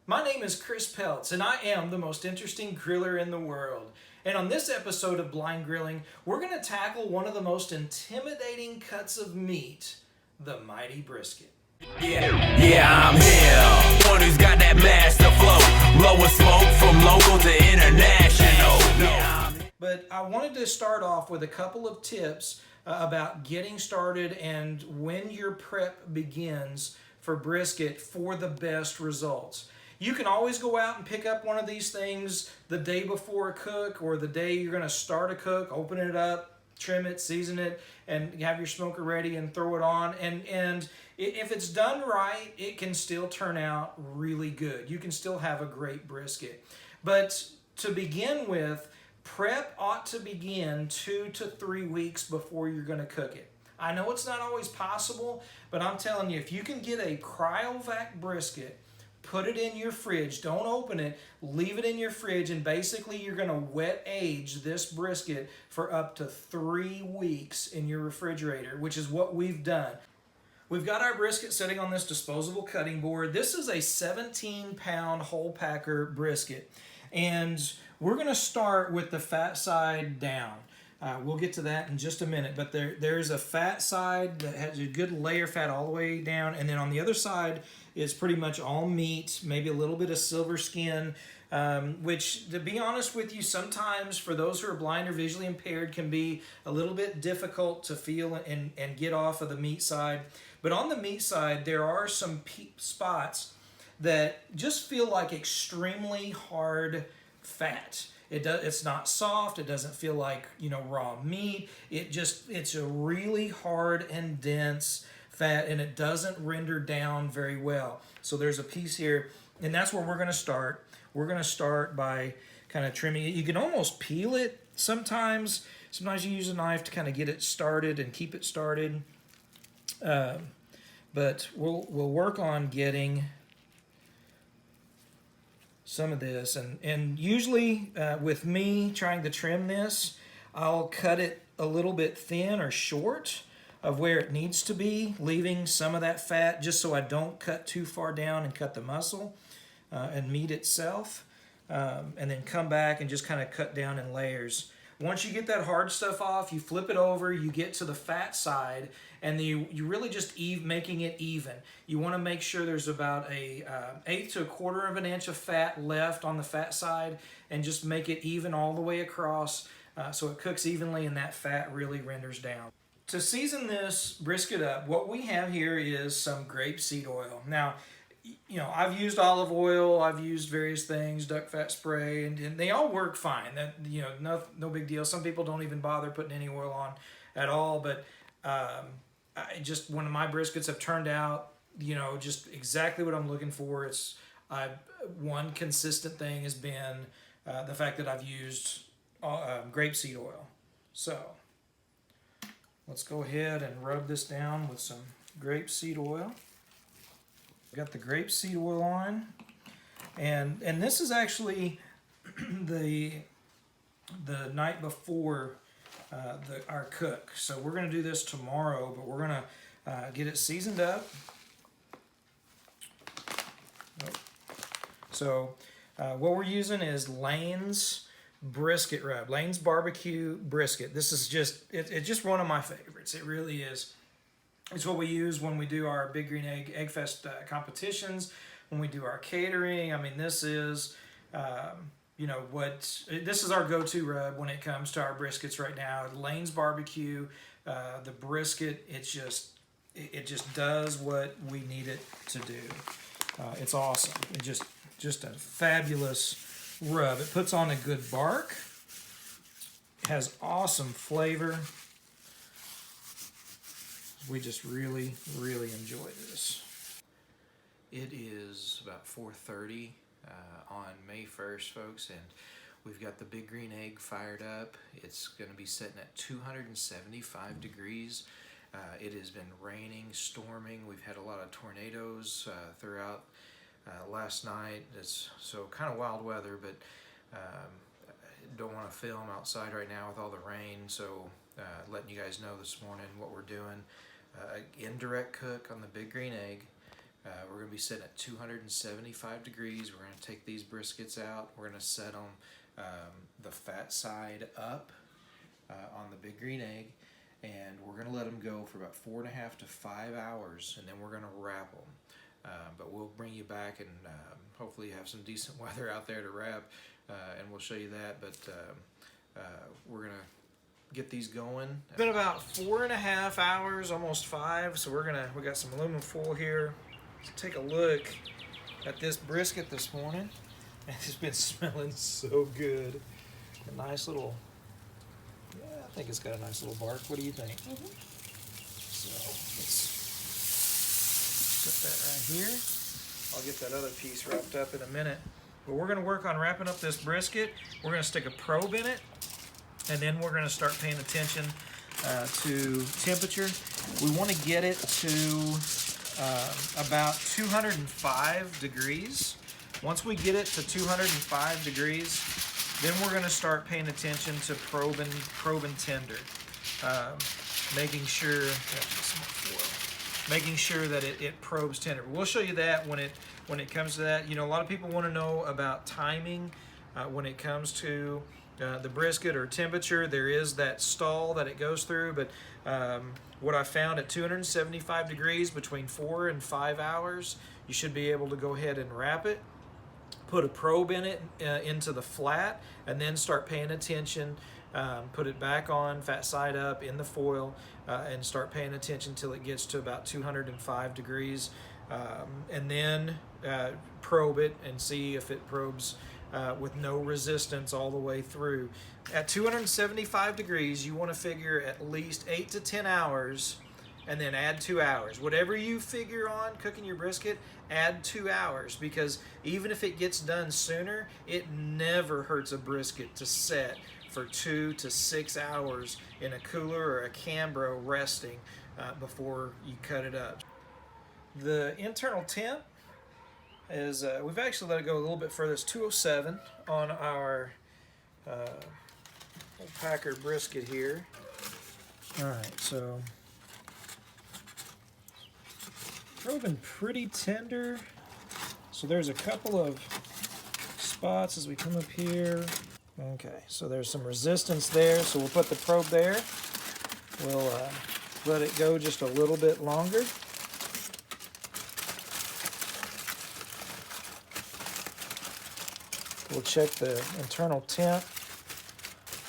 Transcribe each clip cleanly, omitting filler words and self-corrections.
My name is Chris Peltz, and I am the most interesting griller in the world. And on this episode of Blind Grilling, we're going to tackle one of the most intimidating cuts of meat, the mighty brisket. Yeah, I'm here. One who's got that master flow. Blowing smoke from local to international. But I wanted to start off with a couple of tips about getting started and when your prep begins for brisket for the best results. You can always go out and pick up one of these things the day before a cook or the day you're going to start a cook, open it up, trim it, season it, and have your smoker ready and throw it on. And if it's done right, it can still turn out really good. You can still have a great brisket. But to begin with, prep ought to begin 2 to 3 weeks before you're going to cook it. I know it's not always possible, but I'm telling you, if you can get a cryovac brisket, put it in your fridge, don't open it, leave it in your fridge, and basically you're going to wet age this brisket for up to 3 weeks in your refrigerator, which is what we've done. We've got our brisket sitting on this disposable cutting board. This is a 17-pound whole packer brisket, and we're going to start with the fat side down. We'll get to that in just a minute, but there's a fat side that has a good layer fat all the way down, and then on the other side is pretty much all meat, maybe a little bit of silver skin, which, to be honest with you, sometimes for those who are blind or visually impaired can be a little bit difficult to feel and get off of the meat side. But on the meat side, there are some spots that just feel like extremely hard fat. It's not soft. It doesn't feel like, raw meat. It's a really hard and dense fat, and it doesn't render down very well. So there's a piece here, and that's where we're going to start. We're going to start by kind of trimming it. You can almost peel it sometimes. Sometimes you use a knife to kind of get it started and keep it started. But we'll work on getting some of this, and usually with me trying to trim this, I'll cut it a little bit thin or short of where it needs to be, leaving some of that fat just so I don't cut too far down and cut the muscle and meat itself, and then come back and just kind of cut down in layers. Once you get that hard stuff off, you flip it over, you get to the fat side, and you really just making it even. You want to make sure there's about a 1/8 to 1/4 of an inch of fat left on the fat side, and just make it even all the way across so it cooks evenly and that fat really renders down. To season this brisket up, what we have here is some grapeseed oil. Now, I've used olive oil, I've used various things, duck fat spray, and they all work fine. That no big deal. Some people don't even bother putting any oil on at all, but just one of my briskets have turned out, just exactly what I'm looking for. One consistent thing has been the fact that I've used grapeseed oil. So let's go ahead and rub this down with some grapeseed oil. Got the grapeseed oil on, and this is actually the night before our cook. So we're going to do this tomorrow, but we're going to get it seasoned up. So what we're using is Lane's brisket rub, Lane's barbecue brisket. This is it's just one of my favorites. It really is. It's what we use when we do our Big Green Egg Fest competitions, when we do our catering. I mean, this is, this is our go-to rub when it comes to our briskets right now. Lane's Barbecue, the brisket, it just does what we need it to do. It's awesome. It just a fabulous rub. It puts on a good bark. It has awesome flavor. We just really, really enjoy this. It is about 4:30 on May 1st, folks, and we've got the Big Green Egg fired up. It's going to be sitting at 275 degrees. It has been raining, storming. We've had a lot of tornadoes throughout last night. It's so kind of wild weather, but don't want to film outside right now with all the rain, so letting you guys know this morning what we're doing. Indirect cook on the Big Green Egg. We're going to be sitting at 275 degrees. We're going to take these briskets out. We're going to set them the fat side up on the big green egg, and we're going to let them go for about 4.5 to 5 hours, and then we're going to wrap them. But we'll bring you back, and hopefully you have some decent weather out there to wrap, and we'll show you that. But we're going to get these going. It's been about 4.5 hours, almost 5. So we got some aluminum foil here. Let's take a look at this brisket this morning. It's been smelling so good. A nice little, yeah, I think it's got a nice little bark. What do you think? So let's put that right here. I'll get that other piece wrapped up in a minute. But we're going to work on wrapping up this brisket. We're going to stick a probe in it, and then we're going to start paying attention to temperature. We want to get it to about 205 degrees. Once we get it to 205 degrees, then we're going to start paying attention to probe and tender, making sure that it probes tender. We'll show you that when it comes to that. You know, a lot of people want to know about timing when it comes to the brisket or temperature. There is that stall that it goes through, but what I found at 275 degrees, between 4 and 5 hours, you should be able to go ahead and wrap it, put a probe in it into the flat, and then start paying attention. Put it back on, fat side up, in the foil, and start paying attention till it gets to about 205 degrees, and then probe it and see if it probes with no resistance all the way through. At 275 degrees, you want to figure at least 8 to 10 hours, and then add 2 hours. Whatever you figure on cooking your brisket, add 2 hours, because even if it gets done sooner, it never hurts a brisket to set for 2 to 6 hours in a cooler or a Cambro resting before you cut it up. The internal temp is, we've actually let it go a little bit further. It's 207 on our Packer brisket here. All right, so probing pretty tender. So there's a couple of spots as we come up here. Okay, so there's some resistance there, so we'll put the probe there. We'll let it go just a little bit longer. We'll check the internal temp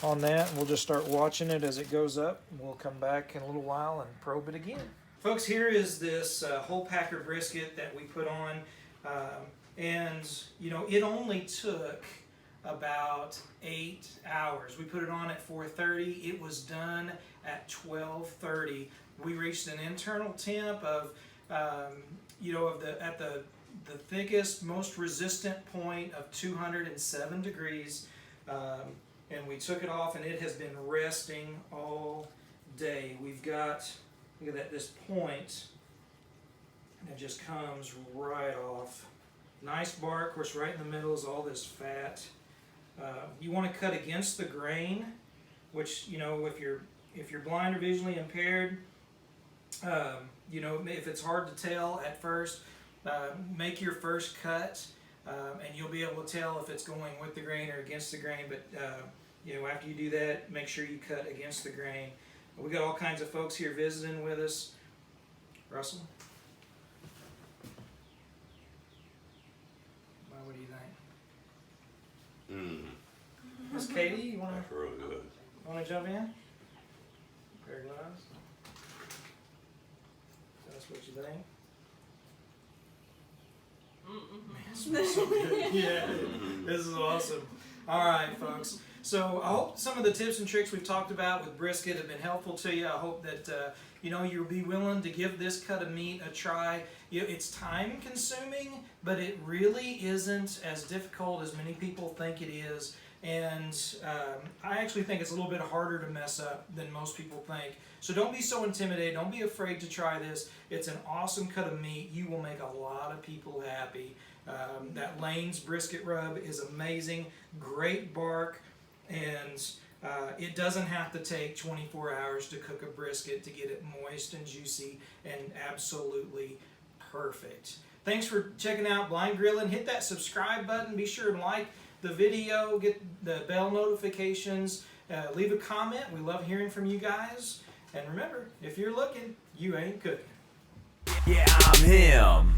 on that, and we'll just start watching it as it goes up. We'll come back in a little while and probe it again. Folks, here is this whole Packer brisket that we put on, and you know, it only took about 8 hours. We put it on at 4:30. It was done at 12:30. We reached an internal temp of, you know, at the thickest, most resistant point of 207 degrees, and we took it off, and it has been resting all day. We've got, look at that, this point that just comes right off. Nice bark. Of course, right in the middle is all this fat. You want to cut against the grain, which, you know, if you're blind or visually impaired, you know, if it's hard to tell at first, make your first cut, and you'll be able to tell if it's going with the grain or against the grain. But you know, after you do that, make sure you cut against the grain. We got all kinds of folks here visiting with us. Russell, what do you think? Miss Katie, you want That's really good. to jump in? Pair of gloves. Tell us what you think. Man, it smells so good. Yeah, this is awesome. All right, folks. So I hope some of the tips and tricks we've talked about with brisket have been helpful to you. I hope that you know, you'll be willing to give this cut of meat a try. You know, it's time consuming, but it really isn't as difficult as many people think it is. And I actually think it's a little bit harder to mess up than most people think. So don't be so intimidated. Don't be afraid to try this. It's an awesome cut of meat. You will make a lot of people happy. That Lane's brisket rub is amazing. Great bark. And it doesn't have to take 24 hours to cook a brisket to get it moist and juicy and absolutely perfect. Thanks for checking out Blind Grilling. Hit that subscribe button. Be sure to like the video, get the bell notifications, leave a comment. We love hearing from you guys. And remember, if you're looking, you ain't cooking. Yeah, I'm him.